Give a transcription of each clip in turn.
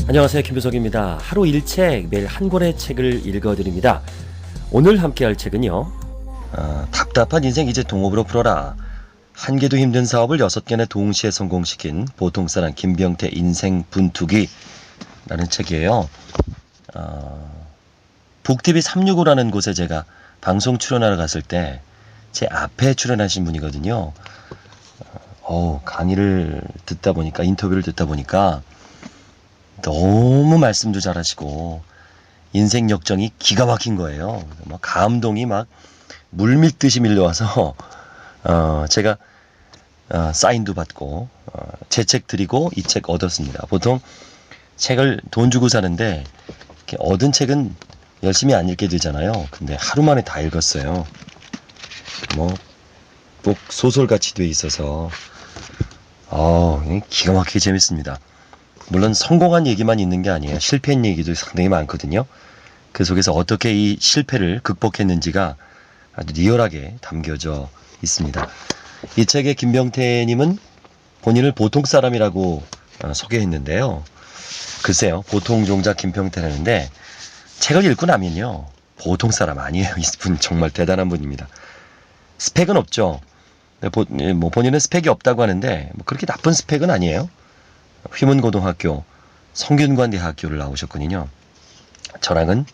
안녕하세요, 김효석입니다. 하루 1책, 매일 한 권의 책을 읽어드립니다. 오늘 함께할 책은요, 답답한 인생 이제 동업으로 풀어라. 한 개도 힘든 사업을 6개나 동시에 성공시킨 보통사람 김병태 인생 분투기라는 책이에요. 북TV 365라는 곳에 제가 방송 출연하러 갔을 때 제 앞에 출연하신 분이거든요. 강의를 듣다 보니까, 인터뷰를 듣다 보니까 너무 말씀도 잘하시고 인생 역정이 기가 막힌 거예요. 막 감동이 막 물밀듯이 밀려와서 제가 사인도 받고 제 책 드리고 이 책 얻었습니다. 보통 책을 돈 주고 사는데 이렇게 얻은 책은 열심히 안 읽게 되잖아요. 근데 하루 만에 다 읽었어요. 꼭 소설같이 돼 있어서 기가 막히게 재밌습니다. 물론 성공한 얘기만 있는 게 아니에요. 실패한 얘기도 상당히 많거든요. 그 속에서 어떻게 이 실패를 극복했는지가 아주 리얼하게 담겨져 있습니다. 이 책의 김병태님은 본인을 보통 사람이라고 소개했는데요. 글쎄요, 보통 종자 김병태라는데 책을 읽고 나면요, 보통 사람 아니에요. 이분 정말 대단한 분입니다. 스펙은 없죠. 본인은 스펙이 없다고 하는데 그렇게 나쁜 스펙은 아니에요. 휘문고등학교, 성균관대학교를 나오셨거든요. 저랑은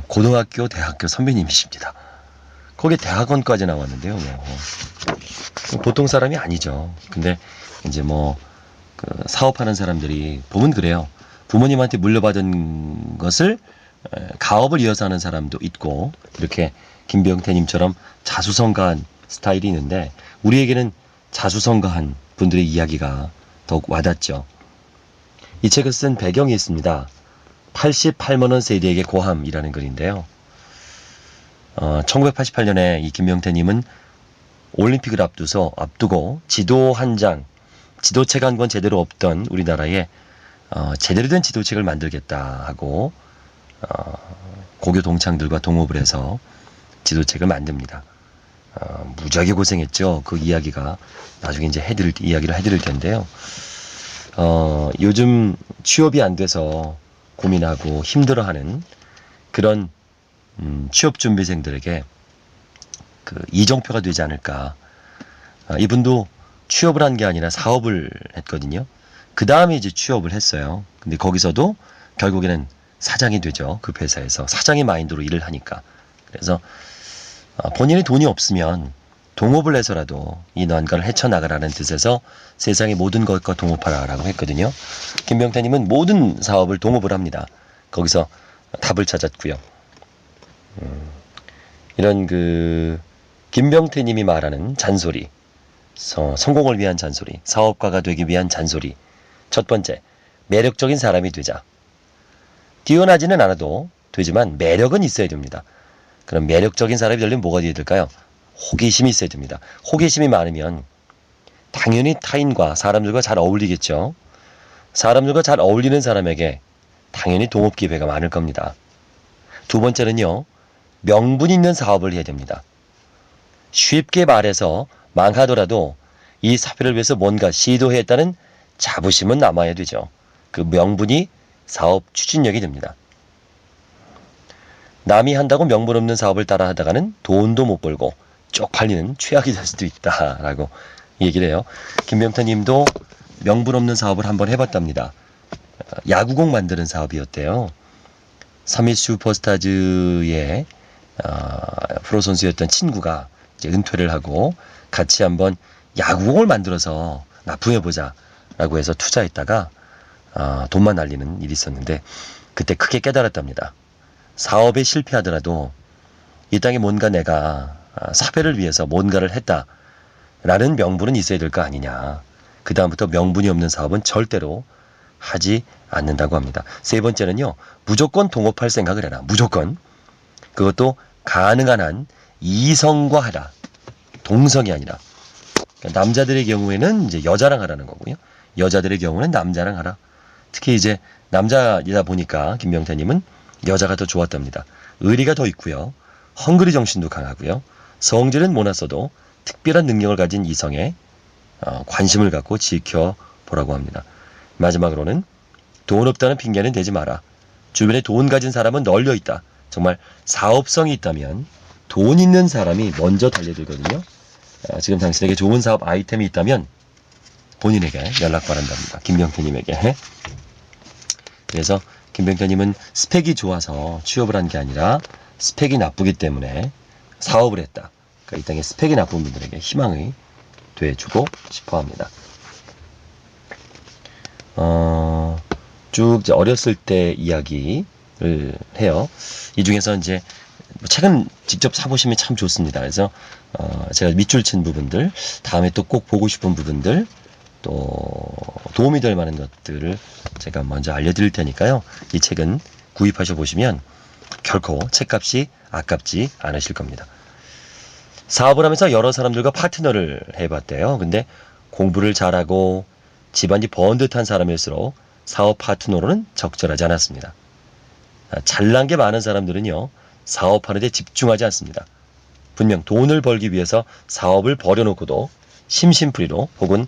고등학교, 대학교 선배님이십니다. 거기 대학원까지 나왔는데요. 보통 사람이 아니죠. 근데 이제 사업하는 사람들이 보면 그래요. 부모님한테 물려받은 것을 가업을 이어서 하는 사람도 있고, 이렇게 김병태님처럼 자수성가한 스타일이 있는데, 우리에게는 자수성가한 분들의 이야기가 더욱 와닿죠. 이 책을 쓴 배경이 있습니다. 88만원 세대에게 고함이라는 글인데요. 1988년에 이 김병태님은 올림픽을 앞두고 지도 한 장, 지도책 한 권 제대로 없던 우리나라에 제대로 된 지도책을 만들겠다 하고 고교 동창들과 동업을 해서 지도책을 만듭니다. 무지하게 고생했죠. 그 이야기가 나중에 이제 이야기를 해드릴 텐데요. 요즘 취업이 안 돼서 고민하고 힘들어하는 그런 취업준비생들에게 이정표가 되지 않을까. 이분도 취업을 한 게 아니라 사업을 했거든요. 그 다음에 이제 취업을 했어요. 근데 거기서도 결국에는 사장이 되죠. 그 회사에서 사장의 마인드로 일을 하니까. 그래서 본인이 돈이 없으면 동업을 해서라도 이 난관을 헤쳐나가라는 뜻에서 세상의 모든 것과 동업하라라고 했거든요. 김병태님은 모든 사업을 동업을 합니다. 거기서 답을 찾았고요. 이런 김병태님이 말하는 잔소리, 성공을 위한 잔소리, 사업가가 되기 위한 잔소리. 첫 번째, 매력적인 사람이 되자. 뛰어나지는 않아도 되지만 매력은 있어야 됩니다. 그럼 매력적인 사람이 되려면 뭐가 되어야 될까요? 호기심이 있어야 됩니다. 호기심이 많으면 당연히 타인과 사람들과 잘 어울리겠죠. 사람들과 잘 어울리는 사람에게 당연히 동업 기회가 많을 겁니다. 두 번째는요, 명분 있는 사업을 해야 됩니다. 쉽게 말해서 망하더라도 이 사업을 위해서 뭔가 시도했다는 자부심은 남아야 되죠. 그 명분이 사업 추진력이 됩니다. 남이 한다고 명분 없는 사업을 따라 하다가는 돈도 못 벌고 쪽팔리는 최악이 될 수도 있다라고 얘기를 해요. 김병태님도 명분 없는 사업을 한번 해봤답니다. 야구공 만드는 사업이었대요. 서밋 슈퍼스타즈의 프로 선수였던 친구가 이제 은퇴를 하고 같이 한번 야구공을 만들어서 납품해보자라고 해서 투자했다가 돈만 날리는 일이 있었는데, 그때 크게 깨달았답니다. 사업에 실패하더라도 이 땅에 뭔가 내가 사회를 위해서 뭔가를 했다라는 명분은 있어야 될 거 아니냐. 그 다음부터 명분이 없는 사업은 절대로 하지 않는다고 합니다. 세 번째는요, 무조건 동업할 생각을 해라. 무조건. 그것도 가능한 한 이성과 하라. 동성이 아니라. 그러니까 남자들의 경우에는 이제 여자랑 하라는 거고요. 여자들의 경우는 남자랑 하라. 특히 이제 남자이다 보니까 김병태님은 여자가 더 좋았답니다. 의리가 더 있고요. 헝그리 정신도 강하고요. 성질은 못났어도 특별한 능력을 가진 이성에 관심을 갖고 지켜보라고 합니다. 마지막으로는 돈 없다는 핑계는 대지 마라. 주변에 돈 가진 사람은 널려 있다. 정말 사업성이 있다면 돈 있는 사람이 먼저 달려들거든요. 지금 당신에게 좋은 사업 아이템이 있다면 본인에게 연락 바란답니다. 김병태님에게. 그래서 김병태님은 스펙이 좋아서 취업을 한 게 아니라 스펙이 나쁘기 때문에 사업을 했다. 그러니까 이 땅에 스펙이 나쁜 분들에게 희망이 돼주고 싶어 합니다. 쭉 이제 어렸을 때 이야기를 해요. 이 중에서 이제 책은 직접 사보시면 참 좋습니다. 그래서 제가 밑줄 친 부분들, 다음에 또 꼭 보고 싶은 부분들, 또 도움이 될 만한 것들을 제가 먼저 알려드릴 테니까요. 이 책은 구입하셔 보시면 결코 책값이 아깝지 않으실 겁니다. 사업을 하면서 여러 사람들과 파트너를 해봤대요. 근데 공부를 잘하고 집안이 번듯한 사람일수록 사업 파트너로는 적절하지 않았습니다. 잘난 게 많은 사람들은요, 사업하는 데 집중하지 않습니다. 분명 돈을 벌기 위해서 사업을 벌여놓고도 심심풀이로 혹은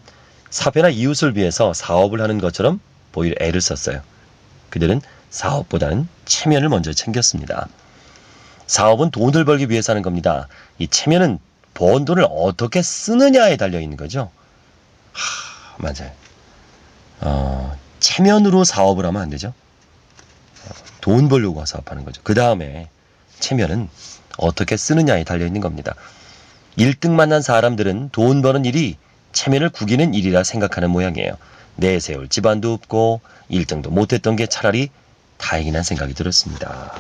사배나 이웃을 위해서 사업을 하는 것처럼 보일 애를 썼어요. 그들은 사업보다는 체면을 먼저 챙겼습니다. 사업은 돈을 벌기 위해서 하는 겁니다. 이 체면은 번 돈을 어떻게 쓰느냐에 달려있는 거죠. 맞아요. 체면으로 사업을 하면 안 되죠. 돈 벌려고 사업하는 거죠. 그 다음에 체면은 어떻게 쓰느냐에 달려있는 겁니다. 1등 만난 사람들은 돈 버는 일이 체면을 구기는 일이라 생각하는 모양이에요. 내세울 집안도 없고 1등도 못했던 게 차라리 다행이란 생각이 들었습니다.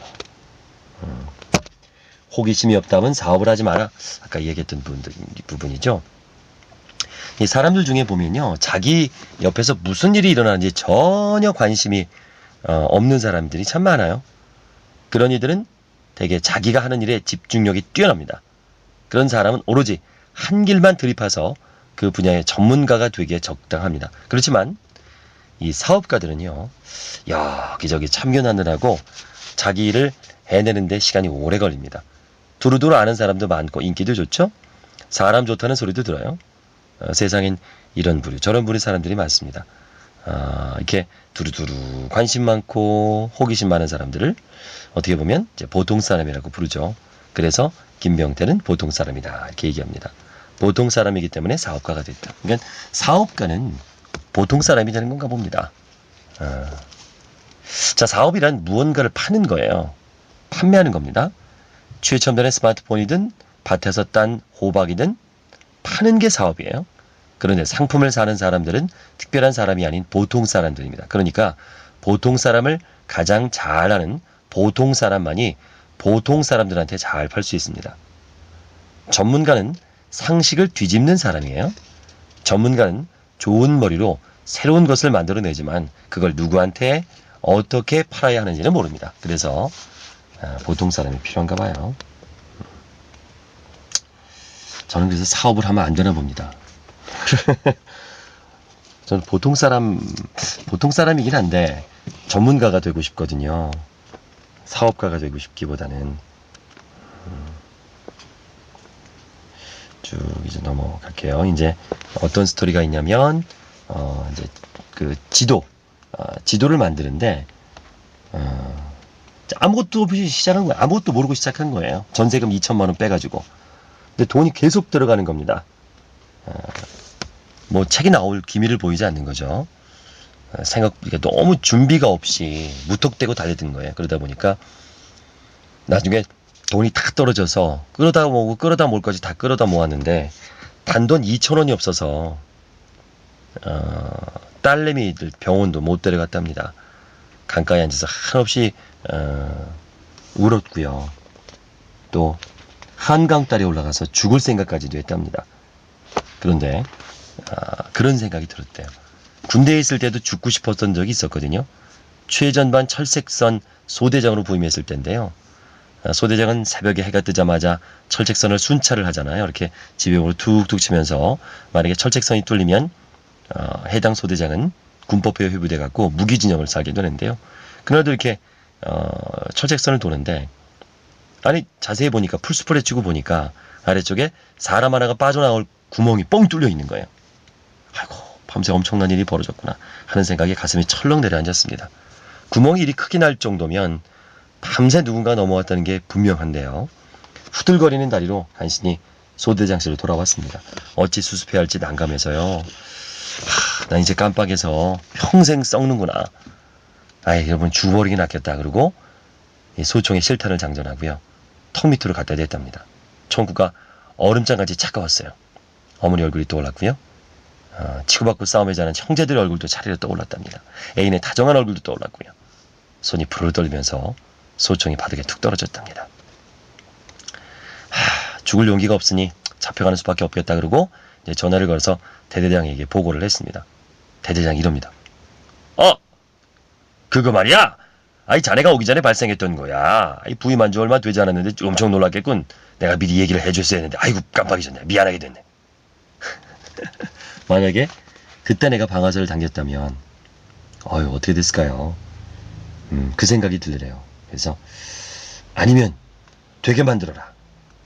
호기심이 없다면 사업을 하지 마라. 아까 얘기했던 부분이죠. 이 사람들 중에 보면요, 자기 옆에서 무슨 일이 일어나는지 전혀 관심이 없는 사람들이 참 많아요. 그런 이들은 되게 자기가 하는 일에 집중력이 뛰어납니다. 그런 사람은 오로지 한 길만 들이파서 그 분야의 전문가가 되기에 적당합니다. 그렇지만 이 사업가들은요, 여기저기 참견하느라고 자기 일을 해내는데 시간이 오래 걸립니다. 두루두루 아는 사람도 많고 인기도 좋죠. 사람 좋다는 소리도 들어요. 세상엔 이런 부류 저런 부류 사람들이 많습니다. 이렇게 두루두루 관심 많고 호기심 많은 사람들을 어떻게 보면 이제 보통 사람이라고 부르죠. 그래서 김병태는 보통 사람이다 이렇게 얘기합니다. 보통 사람이기 때문에 사업가가 됐다. 그러니까 사업가는 보통 사람이 되는 건가 봅니다. 자, 사업이란 무언가를 파는 거예요. 판매하는 겁니다. 최첨단의 스마트폰이든 밭에서 딴 호박이든 파는 게 사업이에요. 그런데 상품을 사는 사람들은 특별한 사람이 아닌 보통 사람들입니다. 그러니까 보통 사람을 가장 잘 아는 보통 사람만이 보통 사람들한테 잘 팔 수 있습니다. 전문가는 상식을 뒤집는 사람이에요. 전문가는 좋은 머리로 새로운 것을 만들어내지만 그걸 누구한테 어떻게 팔아야 하는지는 모릅니다. 그래서 보통 사람이 필요한가 봐요. 저는 그래서 사업을 하면 안 되나 봅니다. 저는 보통 사람이긴 한데 전문가가 되고 싶거든요. 사업가가 되고 싶기보다는. 쭉 이제 넘어갈게요. 이제 어떤 스토리가 있냐면 이제 그 지도를 만드는데 아무것도 없이 시작한 거예요. 아무것도 모르고 시작한 거예요. 전세금 2천만 원 빼가지고. 근데 돈이 계속 들어가는 겁니다. 뭐 책이 나올 기미를 보이지 않는 거죠. 그러니까 너무 준비가 없이 무턱대고 달려든 거예요. 그러다 보니까 나중에 돈이 다 떨어져서 끌어다 모을 것이 다 끌어다 모았는데 단돈 2,000원이 없어서 딸내미들 병원도 못 데려갔답니다. 강가에 앉아서 한없이 울었고요. 또 한강딸에 올라가서 죽을 생각까지도 했답니다. 그런데 그런 생각이 들었대요. 군대에 있을 때도 죽고 싶었던 적이 있었거든요. 최전반 철책선 소대장으로 부임했을 때인데요. 소대장은 새벽에 해가 뜨자마자 철책선을 순찰을 하잖아요. 이렇게 지붕으로 툭툭 치면서 만약에 철책선이 뚫리면 해당 소대장은 군법회에 회부돼 갖고 무기진영을 살게 되는데요. 그날도 이렇게 철책선을 도는데 아니 자세히 보니까 풀스프레 치고 보니까 아래쪽에 사람 하나가 빠져나올 구멍이 뻥 뚫려 있는 거예요. 아이고 밤새 엄청난 일이 벌어졌구나 하는 생각에 가슴이 철렁 내려앉았습니다. 구멍이 이리 크게 날 정도면 밤새 누군가 넘어왔다는 게 분명한데요. 후들거리는 다리로 간신히 소대장실로 돌아왔습니다. 어찌 수습해야 할지 난감해서요. 난 이제 깜빡해서 평생 썩는구나. 아이, 여러분 죽어버리기 낫겠다. 그러고 소총의 실탄을 장전하고요. 턱 밑으로 갖다 댔답니다. 총구가 얼음장같이 차가웠어요. 어머니 얼굴이 떠올랐고요. 치고받고 싸움에 자는 형제들의 얼굴도 차례로 떠올랐답니다. 애인의 다정한 얼굴도 떠올랐고요. 손이 부르르 떨리면서 소총이 바닥에 툭 떨어졌답니다. 죽을 용기가 없으니 잡혀가는 수밖에 없겠다. 그러고 이제 전화를 걸어서 대대장에게 보고를 했습니다. 대대장이 이럽니다. 그거 말이야. 아이, 자네가 오기 전에 발생했던 거야. 부임한 지 얼마 되지 않았는데 엄청 놀랐겠군. 내가 미리 얘기를 해줬어야 했는데 아이고 깜빡이졌네. 미안하게 됐네. 만약에 그때 내가 방아쇠를 당겼다면 어떻게 됐을까요? 그 생각이 들더래요. 그래서 아니면 되게 만들어라.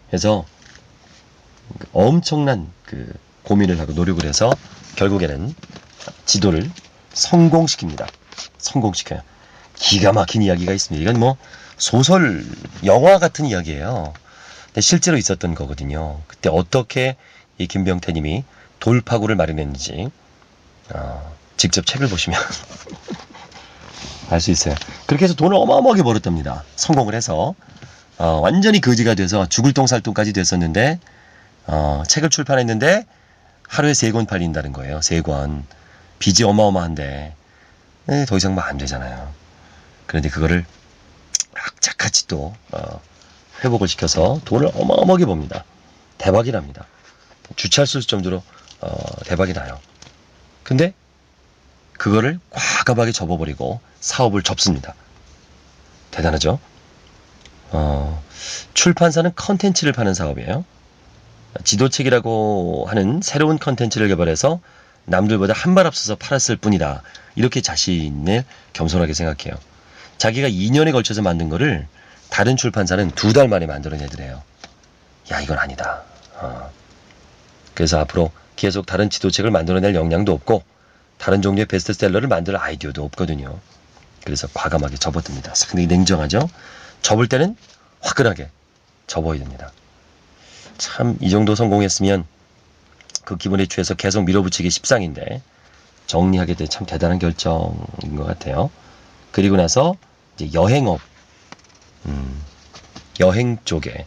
그래서 엄청난 고민을 하고 노력을 해서 결국에는 지도를 성공시킵니다. 성공시켜요. 기가 막힌 이야기가 있습니다. 이건 뭐 소설, 영화 같은 이야기예요. 근데 실제로 있었던 거거든요. 그때 어떻게 이 김병태님이 돌파구를 마련했는지 직접 책을 보시면 알 수 있어요. 그렇게 해서 돈을 어마어마하게 벌었답니다. 성공을 해서 완전히 거지가 돼서 죽을 똥살똥까지 됐었는데 책을 출판했는데 하루에 3권 팔린다는 거예요. 3권. 빚이 어마어마한데 더 이상 안 되잖아요. 그런데 그거를 악착같이 또 회복을 시켜서 돈을 어마어마하게 법니다. 대박이 납니다. 주체할 수 있을 정도로 대박이 나요. 근데 그거를 과감하게 접어버리고 사업을 접습니다. 대단하죠? 출판사는 컨텐츠를 파는 사업이에요. 지도책이라고 하는 새로운 컨텐츠를 개발해서 남들보다 한 발 앞서서 팔았을 뿐이다. 이렇게 자신을 겸손하게 생각해요. 자기가 2년에 걸쳐서 만든 거를 다른 출판사는 2달 만에 만들어내더래요. 야, 이건 아니다. 그래서 앞으로 계속 다른 지도책을 만들어낼 역량도 없고 다른 종류의 베스트셀러를 만들 아이디어도 없거든요. 그래서 과감하게 접어듭니다. 상당히 냉정하죠? 접을 때는 화끈하게 접어야 됩니다. 참, 이 정도 성공했으면 그 기분에 취해서 계속 밀어붙이기 십상인데 정리하게 돼 참 대단한 결정인 것 같아요. 그리고 나서 이제 여행업, 여행 쪽에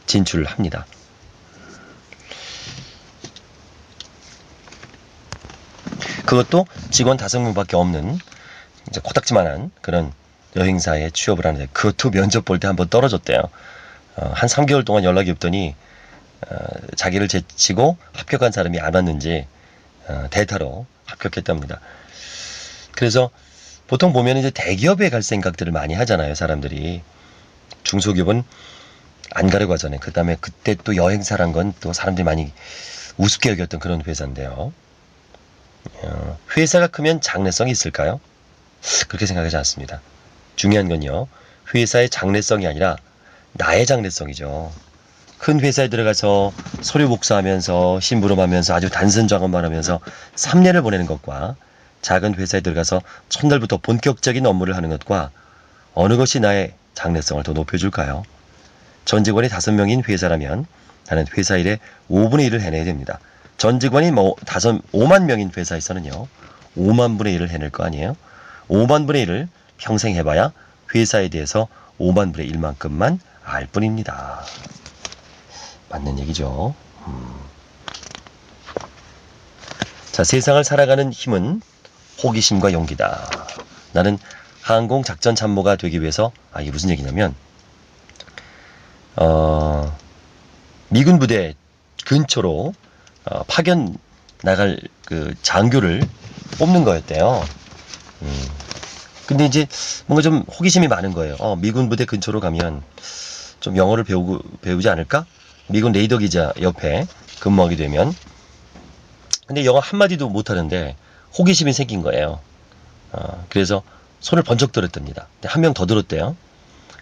진출을 합니다. 그것도 직원 5명밖에 없는 이제 코딱지만한 그런 여행사에 취업을 하는데 그것도 면접 볼 때 한번 떨어졌대요. 한 3개월 동안 연락이 없더니 자기를 제치고 합격한 사람이 안 왔는지 대타로 합격했답니다. 그래서 보통 보면 이제 대기업에 갈 생각들을 많이 하잖아요, 사람들이. 중소기업은 안 가려고 하잖아요. 그 다음에 그때 또 여행사란 건 또 사람들이 많이 우습게 여겼던 그런 회사인데요. 회사가 크면 장래성이 있을까요? 그렇게 생각하지 않습니다. 중요한 건요, 회사의 장래성이 아니라 나의 장래성이죠. 큰 회사에 들어가서 서류 복사하면서 심부름하면서 아주 단순 작업만 하면서 3년을 보내는 것과 작은 회사에 들어가서 첫날부터 본격적인 업무를 하는 것과 어느 것이 나의 장래성을 더 높여줄까요? 전 직원이 5명인 회사라면 나는 회사 일의 5분의 1을 해내야 됩니다. 전 직원이 5만 명인 회사에서는요, 5만 분의 1을 해낼 거 아니에요? 5만 분의 1을 평생 해봐야 회사에 대해서 5만 분의 1만큼만 알 뿐입니다. 맞는 얘기죠. 자, 세상을 살아가는 힘은 호기심과 용기다. 나는 항공작전참모가 되기 위해서, 이게 무슨 얘기냐면, 미군 부대 근처로 파견 나갈 그 장교를 뽑는 거였대요. 근데 이제 뭔가 좀 호기심이 많은 거예요. 미군 부대 근처로 가면 좀 영어를 배우지 않을까? 미군 레이더 기자 옆에 근무하게 되면. 근데 영어 한마디도 못하는데 호기심이 생긴 거예요. 그래서 손을 번쩍 들었답니다. 한 명 더 들었대요.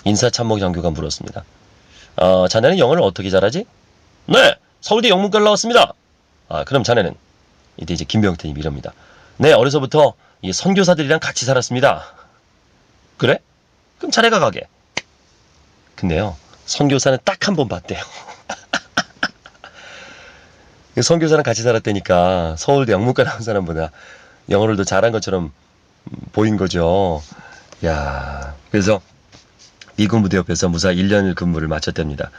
인사참모 장교가 물었습니다. 자네는 영어를 어떻게 잘하지? 네, 서울대 영문과를 나왔습니다. 그럼 자네는? 이때 이제 김병태님이 이럽니다. 네, 어려서부터 이 선교사들이랑 같이 살았습니다. 그래? 그럼 자네가 가게. 근데요, 선교사는 딱 한 번 봤대요. 선교사랑 같이 살았다니까 서울대 영문과 나온 사람보다 영어를 더 잘한 것처럼 보인 거죠. 야, 그래서 미군 부대 옆에서 무사 1년 근무를 마쳤답니다.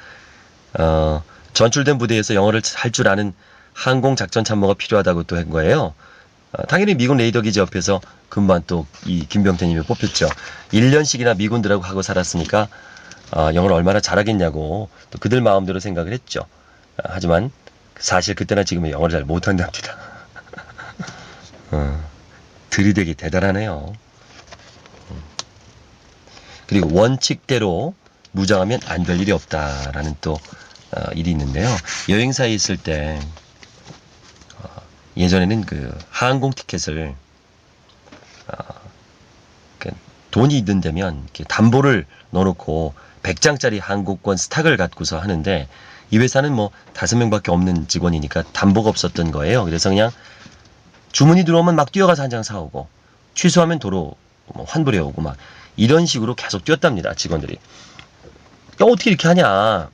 전출된 부대에서 영어를 할 줄 아는 항공작전참모가 필요하다고 또 한 거예요. 당연히 미군 레이더 기지 옆에서 근무한 또 이 김병태님이 뽑혔죠. 1년씩이나 미군들하고 하고 살았으니까 영어를 얼마나 잘하겠냐고 또 그들 마음대로 생각을 했죠. 하지만 사실 그때나 지금은 영어를 잘 못한답니다. 들이대기 대단하네요. 그리고 원칙대로 무장하면 안 될 일이 없다라는 또 일이 있는데요. 여행사에 있을 때 예전에는 그 항공 티켓을 돈이 있는 데면 이렇게 담보를 넣어놓고 100장짜리 항공권 스탁을 갖고서 하는데 이 회사는 뭐 5명밖에 없는 직원이니까 담보가 없었던 거예요. 그래서 그냥 주문이 들어오면 막 뛰어가서 한 장 사오고 취소하면 도로 환불해 오고 막 이런 식으로 계속 뛰었답니다. 직원들이. 야, 어떻게 이렇게 하냐.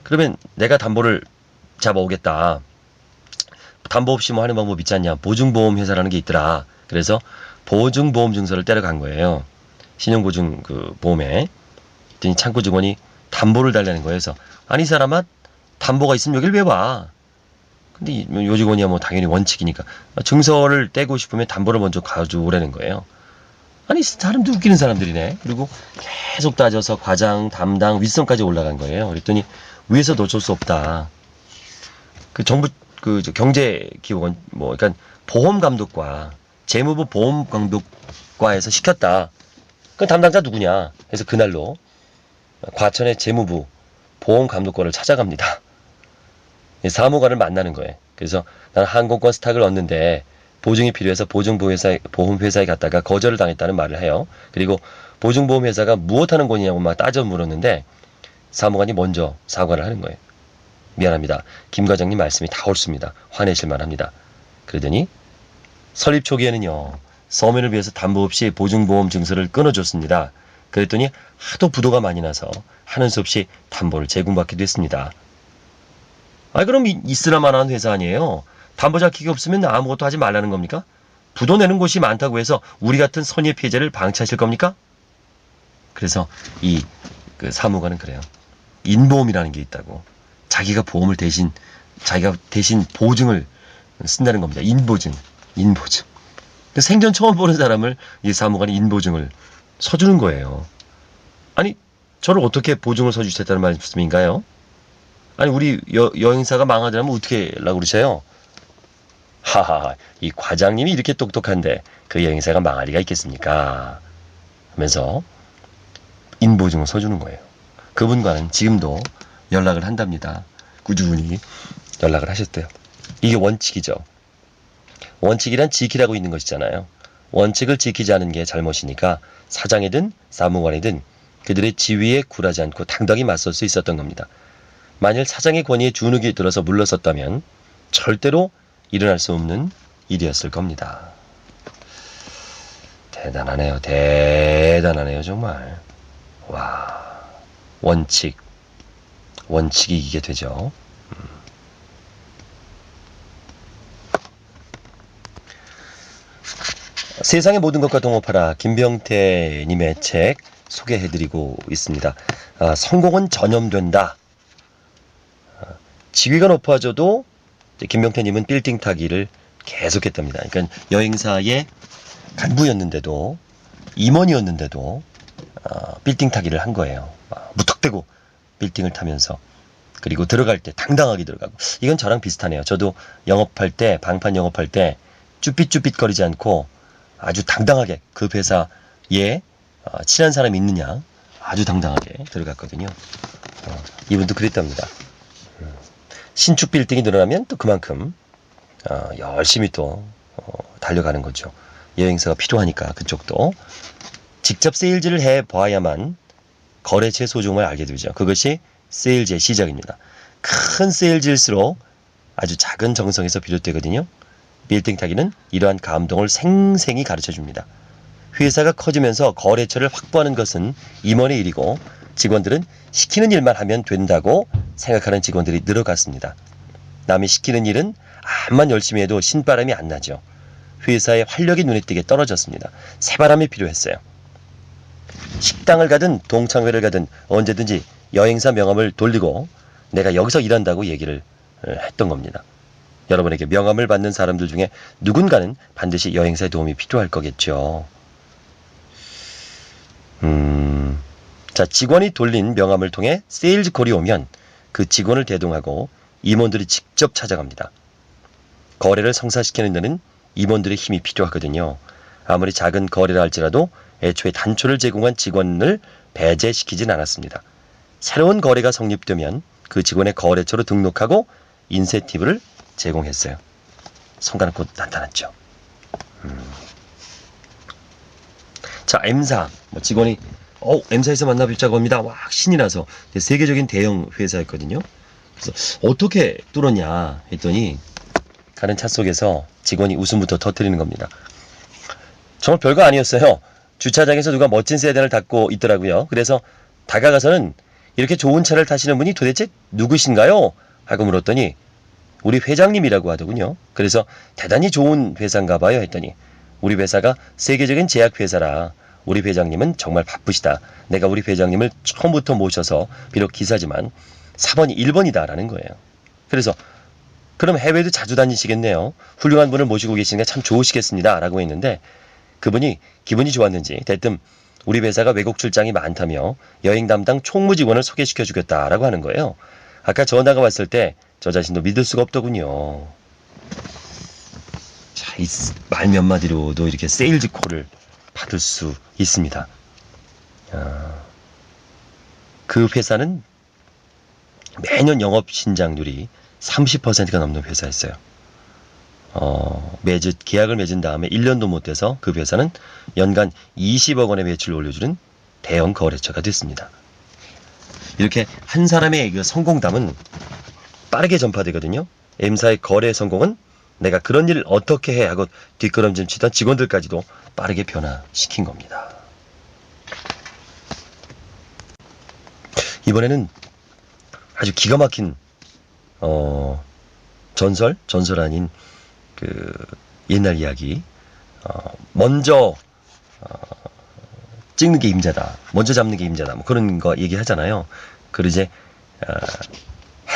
그러면 내가 담보를 잡아오겠다. 담보 없이 뭐 하는 방법 있지 않냐. 보증보험 회사라는 게 있더라. 그래서 보증보험 증서를 떼러간 거예요. 신용보증 그 보험에. 그랬더니 창구 직원이 담보를 달라는 거예요. 그래서 아니 이 사람아 담보가 있으면 여길 왜 와. 근데 요 직원이야 뭐 당연히 원칙이니까 증서를 떼고 싶으면 담보를 먼저 가져오라는 거예요. 아니 사람도 웃기는 사람들이네. 그리고 계속 따져서 과장, 담당, 윗선까지 올라간 거예요. 그랬더니 위에서도 어쩔 수 없다. 그 정부 그 경제기관 뭐 그러니까 보험감독과 재무부 보험감독과에서 시켰다. 그 담당자 누구냐? 그래서 그날로 과천의 재무부 보험감독과를 찾아갑니다. 사무관을 만나는 거예요. 그래서 나는 항공권 스탁을 얻는데 보증이 필요해서 보험회사에 갔다가 거절을 당했다는 말을 해요. 그리고 보증보험회사가 무엇하는 권이냐고 막 따져 물었는데 사무관이 먼저 사과를 하는 거예요. 미안합니다. 김 과장님 말씀이 다 옳습니다. 화내실만 합니다. 그러더니 설립 초기에는요. 서면을 위해서 담보 없이 보증보험 증서를 끊어줬습니다. 그랬더니 하도 부도가 많이 나서 하는 수 없이 담보를 제공받기도 했습니다. 그럼 있으나마나한 회사 아니에요? 담보 잡히기 없으면 아무것도 하지 말라는 겁니까? 부도 내는 곳이 많다고 해서 우리 같은 선의의 피해자를 방치하실 겁니까? 그래서 그 사무관은 그래요. 인보험이라는 게 있다고. 자기가 대신 보증을 쓴다는 겁니다. 인보증. 생전 처음 보는 사람을 이 사무관이 인보증을 서주는 거예요. 아니, 저를 어떻게 보증을 서주셨다는 말씀인가요? 아니, 우리 여행사가 망하더라면 어떻게 하려고 그러세요? 하하하, 이 과장님이 이렇게 똑똑한데 그 여행사가 망할 리가 있겠습니까? 하면서 인보증을 서주는 거예요. 그분과는 지금도 연락을 한답니다. 꾸준히 연락을 하셨대요. 이게 원칙이죠. 원칙이란 지키라고 있는 것이잖아요. 원칙을 지키지 않은 게 잘못이니까 사장이든 사무관이든 그들의 지위에 굴하지 않고 당당히 맞설 수 있었던 겁니다. 만일 사장의 권위에 주눅이 들어서 물러섰다면 절대로 일어날 수 없는 일이었을 겁니다. 대단하네요. 정말. 와, 원칙이 이게 되죠. 세상의 모든 것과 동업하라. 김병태님의 책 소개해드리고 있습니다. 성공은 전염된다. 지위가 높아져도 김병태님은 빌딩 타기를 계속했답니다. 그러니까 여행사의 간부였는데도 임원이었는데도 빌딩 타기를 한 거예요. 무턱대고 빌딩을 타면서 그리고 들어갈 때 당당하게 들어가고. 이건 저랑 비슷하네요. 저도 영업할 때 방판 영업할 때 쭈삣쭈삣거리지 않고 아주 당당하게 그 회사에 친한 사람이 있느냐 아주 당당하게 들어갔거든요. 이분도 그랬답니다. 신축 빌딩이 늘어나면 또 그만큼 열심히 또 달려가는 거죠. 여행사가 필요하니까 그쪽도 직접 세일즈를 해봐야만 거래처의 소중함을 알게 되죠. 그것이 세일즈의 시작입니다. 큰 세일즈일수록 아주 작은 정성에서 비롯되거든요. 빌딩 타기는 이러한 감동을 생생히 가르쳐줍니다. 회사가 커지면서 거래처를 확보하는 것은 임원의 일이고 직원들은 시키는 일만 하면 된다고 생각하는 직원들이 늘어갔습니다. 남이 시키는 일은 암만 열심히 해도 신바람이 안 나죠. 회사의 활력이 눈에 띄게 떨어졌습니다. 새바람이 필요했어요. 식당을 가든 동창회를 가든 언제든지 여행사 명함을 돌리고 내가 여기서 일한다고 얘기를 했던 겁니다. 여러분에게 명함을 받는 사람들 중에 누군가는 반드시 여행사의 도움이 필요할 거겠죠. 자, 직원이 돌린 명함을 통해 세일즈 콜이 오면 그 직원을 대동하고 임원들이 직접 찾아갑니다. 거래를 성사시키는 데는 임원들의 힘이 필요하거든요. 아무리 작은 거래라 할지라도 애초에 단초를 제공한 직원을 배제시키진 않았습니다. 새로운 거래가 성립되면 그 직원의 거래처로 등록하고 인센티브를 제공했어요. 성과는 곧 나타났죠. 자, M사 직원이 M사에서 만나 뵙자고 합니다. 와, 신이 나서 세계적인 대형 회사였거든요. 그래서 어떻게 뚫었냐 했더니 가는 차 속에서 직원이 웃음부터 터뜨리는 겁니다. 정말 별거 아니었어요. 주차장에서 누가 멋진 세단을 닦고 있더라고요. 그래서 다가가서는 이렇게 좋은 차를 타시는 분이 도대체 누구신가요? 하고 물었더니 우리 회장님이라고 하더군요. 그래서 대단히 좋은 회사인가 봐요 했더니 우리 회사가 세계적인 제약회사라 우리 회장님은 정말 바쁘시다. 내가 우리 회장님을 처음부터 모셔서 비록 기사지만 4번이 1번이다 라는 거예요. 그래서 그럼 해외도 자주 다니시겠네요. 훌륭한 분을 모시고 계시니까 참 좋으시겠습니다. 라고 했는데 그분이 기분이 좋았는지 대뜸 우리 회사가 외국 출장이 많다며 여행 담당 총무직원을 소개시켜 주겠다라고 하는 거예요. 아까 전화가 왔을 때 저 자신도 믿을 수가 없더군요. 자, 이 말 몇 마디로도 이렇게 세일즈 콜을 받을 수 있습니다. 그 회사는 매년 영업 신장률이 30%가 넘는 회사였어요. 계약을 맺은 다음에 1년도 못 돼서 그 회사는 연간 20억 원의 매출을 올려주는 대형 거래처가 됐습니다. 이렇게 한 사람의 그 성공담은 빠르게 전파되거든요. M사의 거래 성공은 내가 그런 일 어떻게 해 하고 뒷걸음질 치던 직원들까지도 빠르게 변화시킨 겁니다. 이번에는 아주 기가 막힌 전설 아닌 그 옛날 이야기. 먼저 찍는 게 임자다. 먼저 잡는 게 임자다. 뭐 그런 거 얘기하잖아요. 그리고 이제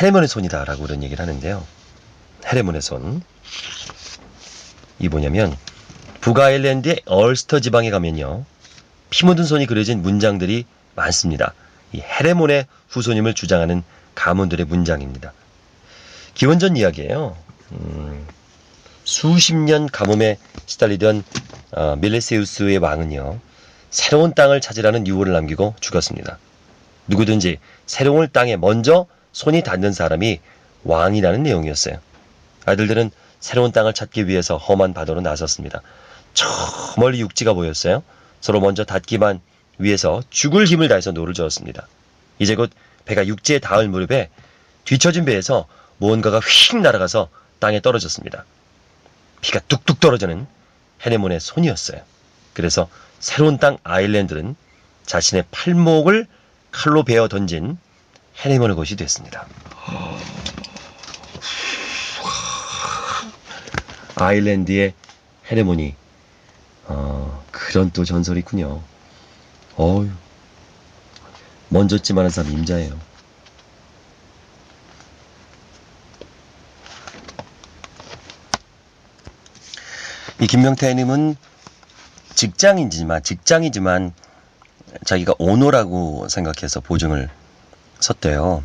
헤레몬의 손이다라고 그런 얘기를 하는데요. 헤레몬의 손. 이 뭐냐면 북아일랜드의 얼스터 지방에 가면요. 피 묻은 손이 그려진 문장들이 많습니다. 이 헤레몬의 후손임을 주장하는 가문들의 문장입니다. 기원전 이야기예요. 수십 년 가뭄에 시달리던 밀레세우스의 왕은요. 새로운 땅을 찾으라는 유언을 남기고 죽었습니다. 누구든지 새로운 땅에 먼저 손이 닿는 사람이 왕이라는 내용이었어요. 아들들은 새로운 땅을 찾기 위해서 험한 바다로 나섰습니다. 저 멀리 육지가 보였어요. 서로 먼저 닿기만 위해서 죽을 힘을 다해서 노를 저었습니다. 이제 곧 배가 육지에 닿을 무렵에 뒤처진 배에서 무언가가 휙 날아가서 땅에 떨어졌습니다. 피가 뚝뚝 떨어지는 헤레몬의 손이었어요. 그래서 새로운 땅 아일랜드는 자신의 팔목을 칼로 베어 던진 헤레몬의 것이 됐습니다. 아일랜드의 헤레몬이 그런 또 전설이 있군요. 먼저 찜하는 사람 임자예요. 이 김명태님은 직장이지만 자기가 오너라고 생각해서 보증을 섰대요.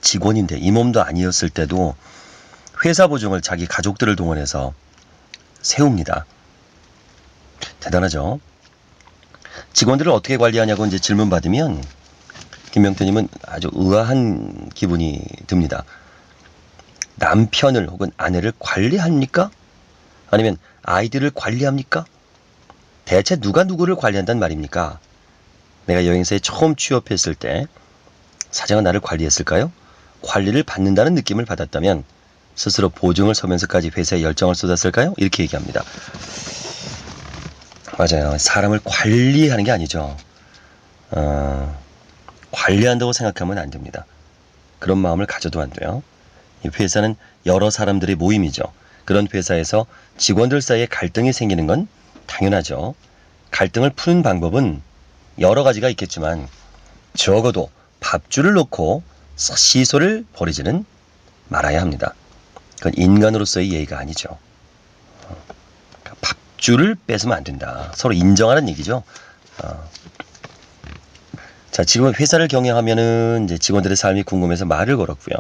직원인데 이 몸도 아니었을 때도 회사 보증을 자기 가족들을 동원해서 세웁니다. 대단하죠. 직원들을 어떻게 관리하냐고 이제 질문 받으면 김명태님은 아주 의아한 기분이 듭니다. 남편을 혹은 아내를 관리합니까? 아니면 아이들을 관리합니까? 대체 누가 누구를 관리한단 말입니까? 내가 여행사에 처음 취업했을 때 사장은 나를 관리했을까요? 관리를 받는다는 느낌을 받았다면 스스로 보증을 서면서까지 회사에 열정을 쏟았을까요? 이렇게 얘기합니다. 맞아요. 사람을 관리하는 게 아니죠. 관리한다고 생각하면 안 됩니다. 그런 마음을 가져도 안 돼요. 이 회사는 여러 사람들의 모임이죠. 그런 회사에서 직원들 사이에 갈등이 생기는 건 당연하죠. 갈등을 푸는 방법은 여러 가지가 있겠지만 적어도 밥줄을 놓고 시소를 벌이지는 말아야 합니다. 그건 인간으로서의 예의가 아니죠. 밥줄을 뺏으면 안 된다. 서로 인정하는 얘기죠. 자, 지금 회사를 경영하면은 이제 직원들의 삶이 궁금해서 말을 걸었고요.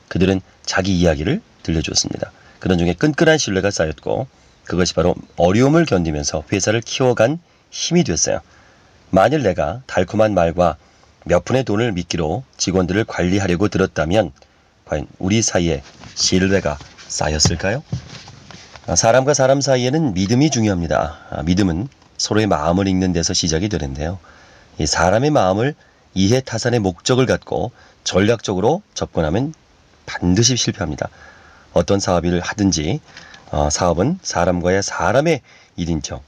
그들은 자기 이야기를 들려줬습니다. 그런 중에 끈끈한 신뢰가 쌓였고 그것이 바로 어려움을 견디면서 회사를 키워간 힘이 됐어요. 만일 내가 달콤한 말과 몇 푼의 돈을 미끼로 직원들을 관리하려고 들었다면 과연 우리 사이에 신뢰가 쌓였을까요? 사람과 사람 사이에는 믿음이 중요합니다. 믿음은 서로의 마음을 읽는 데서 시작이 되는데요. 이 사람의 마음을 이해 타산의 목적을 갖고 전략적으로 접근하면 반드시 실패합니다. 어떤 사업을 하든지 사업은 사람과의 사람의 일인죠.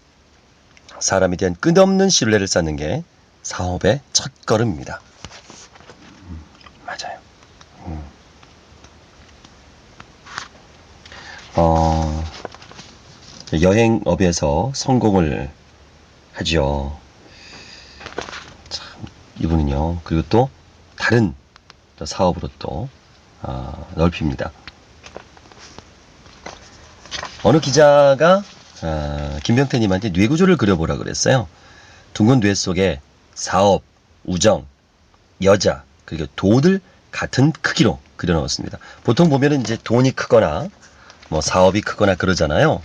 사람에 대한 끝없는 신뢰를 쌓는 게 사업의 첫걸음입니다. 맞아요. 여행업에서 성공을 하죠. 참, 이분은요. 그리고 또 다른 사업으로 또 넓힙니다. 어느 기자가 김병태님한테 뇌구조를 그려보라 그랬어요. 둥근 뇌 속에 사업, 우정, 여자, 그리고 돈을 같은 크기로 그려넣었습니다. 보통 보면은 이제 돈이 크거나 뭐 사업이 크거나 그러잖아요.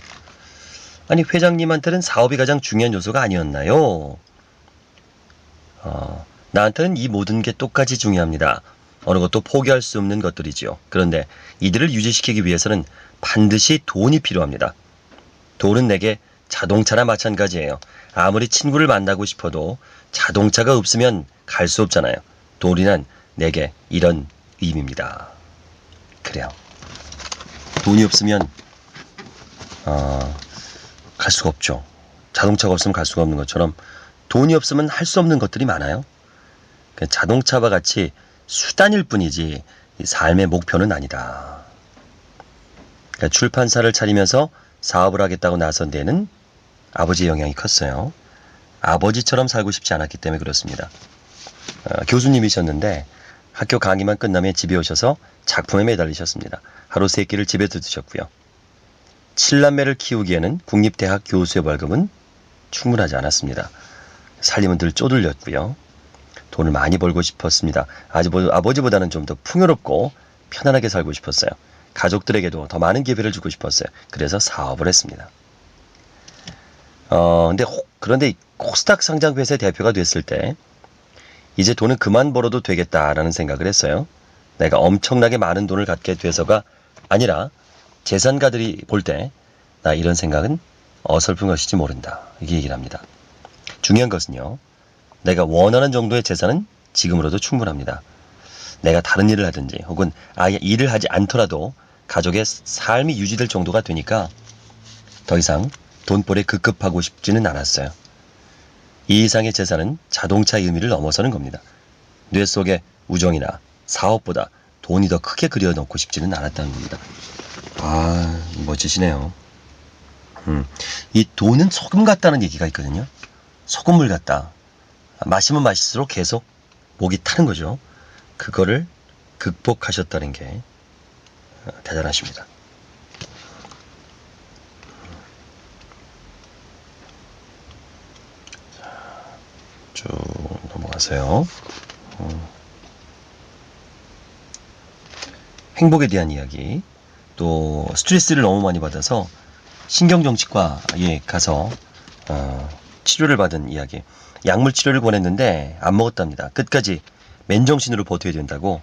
아니 회장님한테는 사업이 가장 중요한 요소가 아니었나요? 나한테는 이 모든 게 똑같이 중요합니다. 어느 것도 포기할 수 없는 것들이지요. 그런데 이들을 유지시키기 위해서는 반드시 돈이 필요합니다. 돈은 내게 자동차나 마찬가지예요. 아무리 친구를 만나고 싶어도 자동차가 없으면 갈 수 없잖아요. 돈이란 내게 이런 의미입니다. 그래요. 돈이 없으면 갈 수가 없죠. 자동차가 없으면 갈 수가 없는 것처럼 돈이 없으면 할 수 없는 것들이 많아요. 자동차와 같이 수단일 뿐이지 삶의 목표는 아니다. 그러니까 출판사를 차리면서 사업을 하겠다고 나선 데에는 아버지의 영향이 컸어요. 아버지처럼 살고 싶지 않았기 때문에 그렇습니다. 교수님이셨는데 학교 강의만 끝나면 집에 오셔서 작품에 매달리셨습니다. 하루 3끼를 집에서 드셨고요. 7남매를 키우기에는 국립대학 교수의 월급은 충분하지 않았습니다. 살림은 늘 쪼들렸고요. 돈을 많이 벌고 싶었습니다. 아버지보다는 좀 더 풍요롭고 편안하게 살고 싶었어요. 가족들에게도 더 많은 기회를 주고 싶었어요. 그래서 사업을 했습니다. 그런데 코스닥 상장 회사의 대표가 됐을 때 이제 돈은 그만 벌어도 되겠다라는 생각을 했어요. 내가 엄청나게 많은 돈을 갖게 돼서가 아니라 재산가들이 볼 때 나 이런 생각은 어설픈 것이지 모른다. 이렇게 얘기를 합니다. 중요한 것은요. 내가 원하는 정도의 재산은 지금으로도 충분합니다. 내가 다른 일을 하든지 혹은 아예 일을 하지 않더라도 가족의 삶이 유지될 정도가 되니까 더 이상 돈벌이에 급급하고 싶지는 않았어요. 이 이상의 재산은 자동차의 의미를 넘어서는 겁니다. 뇌 속에 우정이나 사업보다 돈이 더 크게 그려놓고 싶지는 않았다는 겁니다. 멋지시네요. 이 돈은 소금 같다는 얘기가 있거든요. 소금물 같다. 마시면 마실수록 계속 목이 타는 거죠. 그거를 극복하셨다는 게 대단하십니다. 쭉 넘어가세요. 행복에 대한 이야기. 또 스트레스를 너무 많이 받아서 신경정신과에 가서 치료를 받은 이야기. 약물 치료를 권했는데 안 먹었답니다. 끝까지 맨정신으로 버텨야 된다고.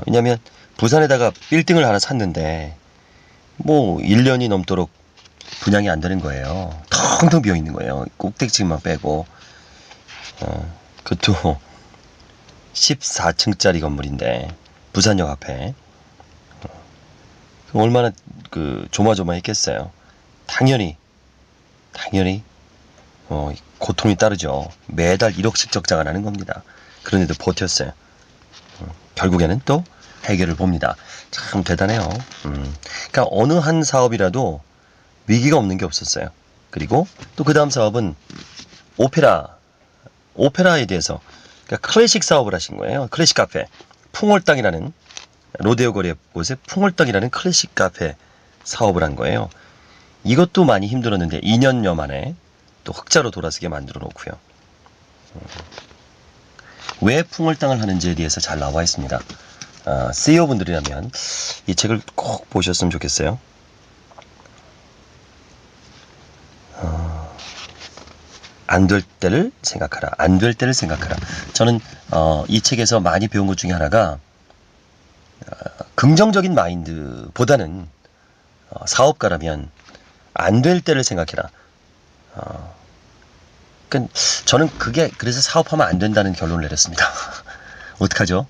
왜냐하면 부산에다가 빌딩을 하나 샀는데 뭐 1년이 넘도록 분양이 안 되는 거예요. 텅텅 비어 있는 거예요. 꼭대기층만 빼고. 그것도 14층짜리 건물인데 부산역 앞에 얼마나 조마조마했겠어요. 당연히 고통이 따르죠. 매달 1억씩 적자가 나는 겁니다. 그런데도 버텼어요. 결국에는 또 해결을 봅니다. 참 대단해요. 그러니까 어느 한 사업이라도 위기가 없는 게 없었어요. 그리고 또 그 다음 사업은 오페라에 대해서, 그러니까 클래식 사업을 하신 거예요. 클래식 카페. 풍월당이라는, 로데오 거리 곳에 풍월당이라는 클래식 카페 사업을 한 거예요. 이것도 많이 힘들었는데 2년여 만에 또 흑자로 돌아서게 만들어 놓고요. 왜 풍월당을 하는지에 대해서 잘 나와 있습니다. CEO 분들이라면 이 책을 꼭 보셨으면 좋겠어요. 안 될 때를 생각하라. 안 될 때를 생각하라. 저는 이 책에서 많이 배운 것 중에 하나가 긍정적인 마인드보다는 사업가라면 안 될 때를 생각해라. 저는 그래서 사업하면 안 된다는 결론을 내렸습니다. 어떡하죠?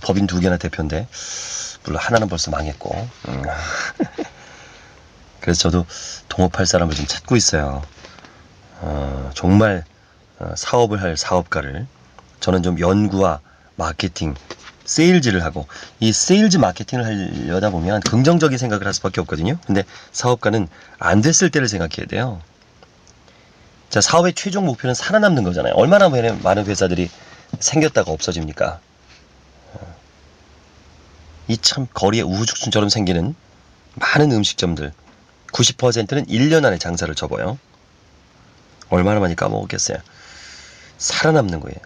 법인 2개나 대표인데 물론 하나는 벌써 망했고 그래서 저도 동업할 사람을 좀 찾고 있어요. 정말 사업을 할 사업가를. 저는 좀 연구와 마케팅, 세일즈를 하고, 이 세일즈 마케팅을 하려다 보면 긍정적인 생각을 할 수밖에 없거든요. 근데 사업가는 안 됐을 때를 생각해야 돼요. 자, 사업의 최종 목표는 살아남는 거잖아요. 얼마나 많은 회사들이 생겼다가 없어집니까? 이 참 거리에 우후죽순처럼 생기는 많은 음식점들 90%는 1년 안에 장사를 접어요. 얼마나 많이 까먹었겠어요. 살아남는 거예요.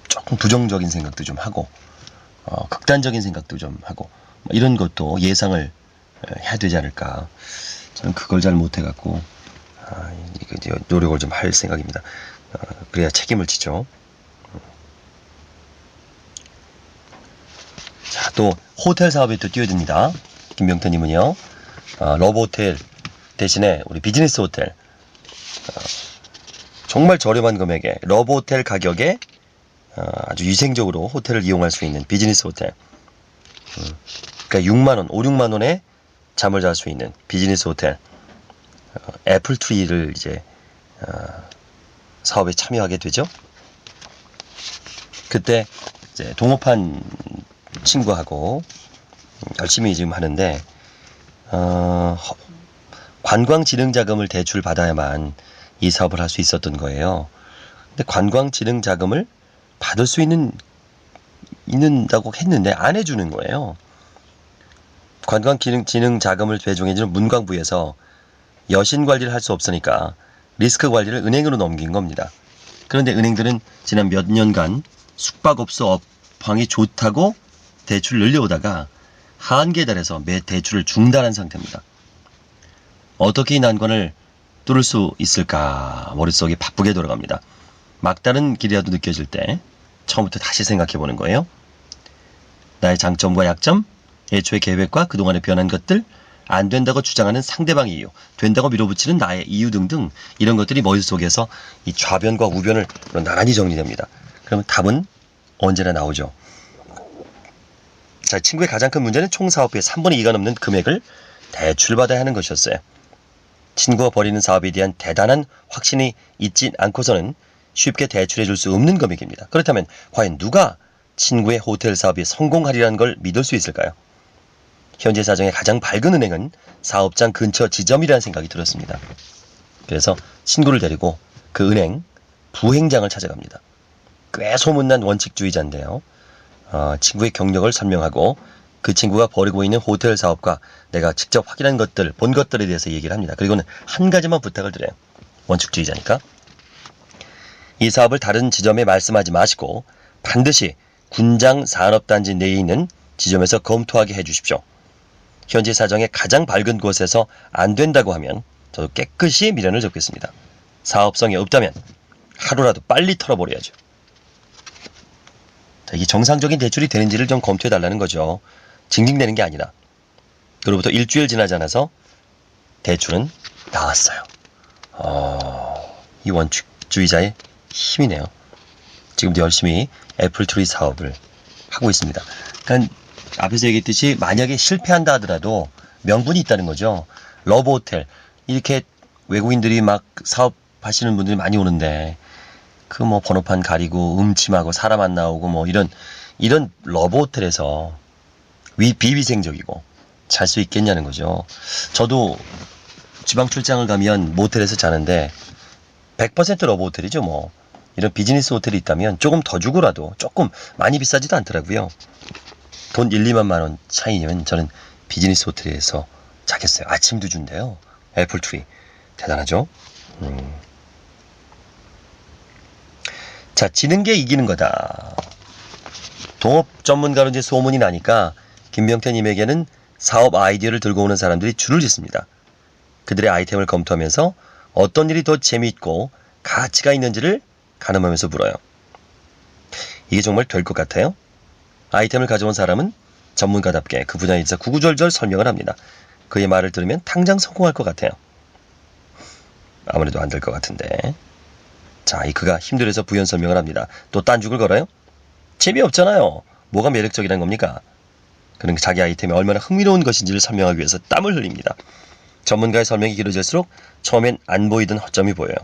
조금 부정적인 생각도 좀 하고 극단적인 생각도 좀 하고 이런 것도 예상을 해야 되지 않을까. 저는 그걸 잘 못해갖고 노력을 좀 할 생각입니다. 그래야 책임을 지죠. 자, 또 호텔 사업에 또 뛰어듭니다. 김병태님은요. 러브호텔 대신에 우리 비즈니스 호텔, 정말 저렴한 금액에 러브호텔 가격에 아주 위생적으로 호텔을 이용할 수 있는 비즈니스 호텔. 그러니까 6만원, 5, 6만원에 잠을 잘 수 있는 비즈니스 호텔. 애플트리를 이제 사업에 참여하게 되죠. 그때 이제 동업한 친구하고 열심히 지금 하는데 관광진흥자금을 대출 받아야만 이 사업을 할 수 있었던 거예요. 근데 관광진흥자금을 받을 수 있는다고 했는데 안 해주는 거예요. 관광진흥자금을 배정해주는 문광부에서 여신 관리를 할 수 없으니까 리스크 관리를 은행으로 넘긴 겁니다. 그런데 은행들은 지난 몇 년간 숙박업소 업황이 좋다고 대출을 늘려오다가 한계에 달해서 매 대출을 중단한 상태입니다. 어떻게 이 난관을 뚫을 수 있을까 머릿속이 바쁘게 돌아갑니다. 막다른 길이라도 느껴질 때 처음부터 다시 생각해보는 거예요. 나의 장점과 약점, 애초의 계획과 그동안에 변한 것들, 안 된다고 주장하는 상대방의 이유, 된다고 밀어붙이는 나의 이유 등등 이런 것들이 머릿속에서 이 좌변과 우변을 나란히 정리됩니다. 그러면 답은 언제나 나오죠. 자, 친구의 가장 큰 문제는 총 사업비의 3분의 2가 넘는 금액을 대출받아야 하는 것이었어요. 친구가 벌이는 사업에 대한 대단한 확신이 있지 않고서는 쉽게 대출해 줄 수 없는 금액입니다. 그렇다면 과연 누가 친구의 호텔 사업이 성공하리라는 걸 믿을 수 있을까요? 현재 사정에 가장 밝은 은행은 사업장 근처 지점이라는 생각이 들었습니다. 그래서 친구를 데리고 그 은행 부행장을 찾아갑니다. 꽤 소문난 원칙주의자인데요. 친구의 경력을 설명하고 그 친구가 벌이고 있는 호텔 사업과 내가 직접 확인한 것들, 본 것들에 대해서 얘기를 합니다. 그리고는 한 가지만 부탁을 드려요. 원칙주의자니까. 이 사업을 다른 지점에 말씀하지 마시고 반드시 군장 산업단지 내에 있는 지점에서 검토하게 해주십시오. 현재 사정에 가장 밝은 곳에서 안 된다고 하면 저도 깨끗이 미련을 접겠습니다. 사업성이 없다면 하루라도 빨리 털어버려야죠. 자, 이게 정상적인 대출이 되는지를 좀 검토해달라는 거죠. 징징대는 게 아니라. 그로부터 일주일 지나지 않아서 대출은 나왔어요. 이 원칙주의자의 힘이네요. 지금도 열심히 애플트리 사업을 하고 있습니다. 그러니까 앞에서 얘기했듯이 만약에 실패한다 하더라도 명분이 있다는 거죠. 러브호텔 이렇게 외국인들이 막 사업하시는 분들이 많이 오는데 그 뭐 번호판 가리고 음침하고 사람 안 나오고 뭐 이런 러브호텔에서 비위생적이고 잘 수 있겠냐는 거죠. 저도 지방 출장을 가면 모텔에서 자는데 100% 러브호텔이죠. 뭐 이런 비즈니스 호텔이 있다면 조금 더 주고라도 조금 많이 비싸지도 않더라고요. 돈 1, 2만 원 차이면 저는 비즈니스 호텔에서 자겠어요. 아침도 준대요. 애플트리 대단하죠. 자, 지는 게 이기는 거다. 동업 전문가로 이제 소문이 나니까 김병태님에게는 사업 아이디어를 들고 오는 사람들이 줄을 잇습니다. 그들의 아이템을 검토하면서 어떤 일이 더 재미있고 가치가 있는지를 가늠하면서 물어요. 이게 정말 될 것 같아요? 아이템을 가져온 사람은 전문가답게 그 분야에 대해서 구구절절 설명을 합니다. 그의 말을 들으면 당장 성공할 것 같아요. 아무래도 안 될 것 같은데. 자, 그가 힘들어서 부연 설명을 합니다. 또 딴죽을 걸어요? 재미없잖아요. 뭐가 매력적이란 겁니까? 그는 자기 아이템이 얼마나 흥미로운 것인지를 설명하기 위해서 땀을 흘립니다. 전문가의 설명이 길어질수록 처음엔 안 보이던 허점이 보여요.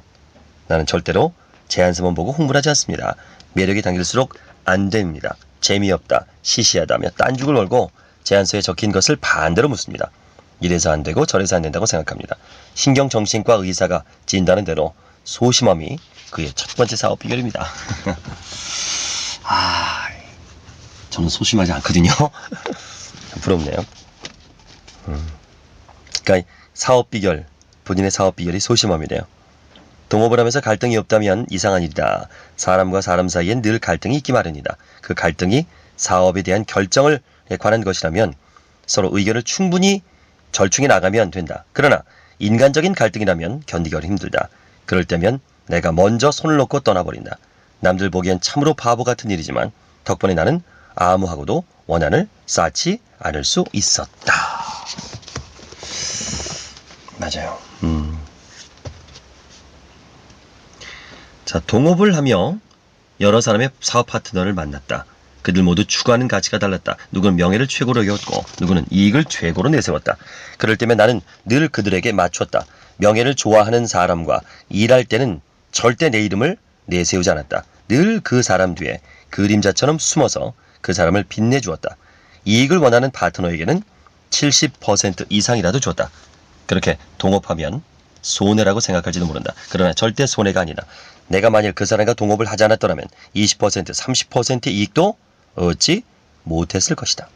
나는 절대로 제안서만 보고 흥분하지 않습니다. 매력이 당길수록 안 됩니다. 재미없다, 시시하다며 딴죽을 걸고 제안서에 적힌 것을 반대로 묻습니다. 이래서 안 되고 저래서 안 된다고 생각합니다. 신경정신과 의사가 진단한 대로 소심함이 그의 첫 번째 사업 비결입니다. 저는 소심하지 않거든요. 부럽네요. 그러니까 사업 비결, 본인의 사업 비결이 소심함이래요. 동업을 하면서 갈등이 없다면 이상한 일이다. 사람과 사람 사이엔 늘 갈등이 있기 마련이다. 그 갈등이 사업에 대한 결정을 관한 것이라면 서로 의견을 충분히 절충해 나가면 된다. 그러나 인간적인 갈등이라면 견디기 힘들다. 그럴 때면 내가 먼저 손을 놓고 떠나버린다. 남들 보기엔 참으로 바보 같은 일이지만 덕분에 나는 아무하고도 원한을 쌓지 않을 수 있었다. 맞아요. 자, 동업을 하며 여러 사람의 사업 파트너를 만났다. 그들 모두 추구하는 가치가 달랐다. 누구는 명예를 최고로 여겼고 누구는 이익을 최고로 내세웠다. 그럴 때면 나는 늘 그들에게 맞췄다. 명예를 좋아하는 사람과 일할 때는 절대 내 이름을 내세우지 않았다. 늘 그 사람 뒤에 그림자처럼 숨어서 그 사람을 빛내주었다. 이익을 원하는 파트너에게는 70% 이상이라도 줬다. 그렇게 동업하면 손해라고 생각할지도 모른다. 그러나 절대 손해가 아니다. 내가 만일 그 사람과 동업을 하지 않았더라면 20%, 30% 이익도 얻지 못했을 것이다.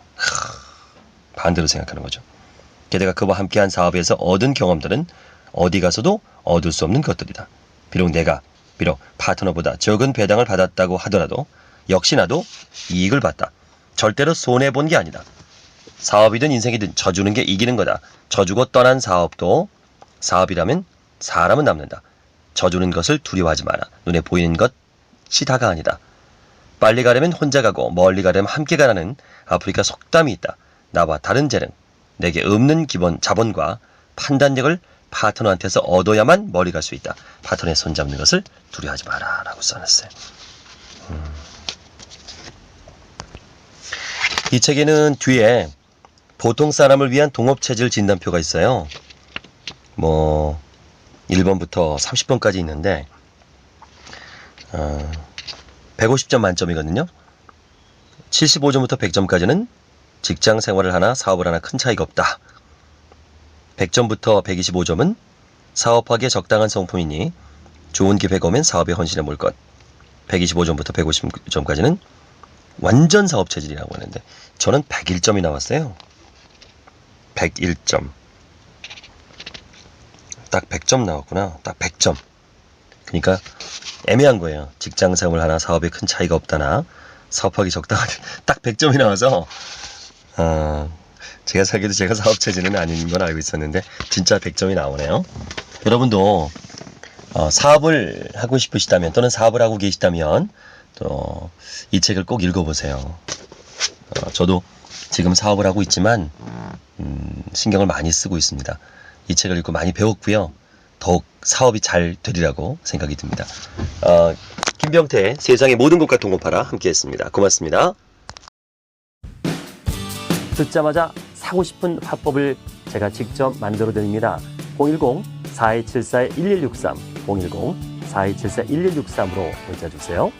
반대로 생각하는 거죠. 게다가 그와 함께한 사업에서 얻은 경험들은 어디 가서도 얻을 수 없는 것들이다. 비록 파트너보다 적은 배당을 받았다고 하더라도 역시 나도 이익을 봤다. 절대로 손해본 게 아니다. 사업이든 인생이든 져주는 게 이기는 거다. 져주고 떠난 사업도 사업이라면 사람은 남는다. 져주는 것을 두려워하지 마라. 눈에 보이는 것이 다가 아니다. 빨리 가려면 혼자 가고 멀리 가려면 함께 가라는 아프리카 속담이 있다. 나와 다른 재능, 내게 없는 기본 자본과 판단력을 파트너한테서 얻어야만 멀리 갈 수 있다. 파트너의 손잡는 것을 두려워하지 마라 라고 써놨어요. 이 책에는 뒤에 보통 사람을 위한 동업체질 진단표가 있어요. 1번부터 30번까지 있는데 150점 만점이거든요. 75점부터 100점까지는 직장 생활을 하나 사업을 하나 큰 차이가 없다. 100점부터 125점은 사업하기에 적당한 성품이니 좋은 기회가 오면 사업에 헌신해 볼 것. 125점부터 150점까지는 완전 사업 체질이라고 하는데 저는 101점이 나왔어요. 101점. 딱 100점 나왔구나. 딱 100점. 그러니까 애매한 거예요. 직장 생활 하나 사업에 큰 차이가 없다나 사업하기 적당하게 딱 100점이 나와서 제가 살기도 제가 사업 체질은 아닌 건 알고 있었는데 진짜 100점이 나오네요. 여러분도 사업을 하고 싶으시다면 또는 사업을 하고 계시다면 또 이 책을 꼭 읽어보세요. 저도 지금 사업을 하고 있지만 신경을 많이 쓰고 있습니다. 이 책을 읽고 많이 배웠고요. 더욱 사업이 잘 되리라고 생각이 듭니다. 김병태 세상의 모든 것과 동업하라 함께했습니다. 고맙습니다. 듣자마자 사고 싶은 화법을 제가 직접 만들어 드립니다. 010-4274-1163, 010-4274-1163으로 문자 주세요.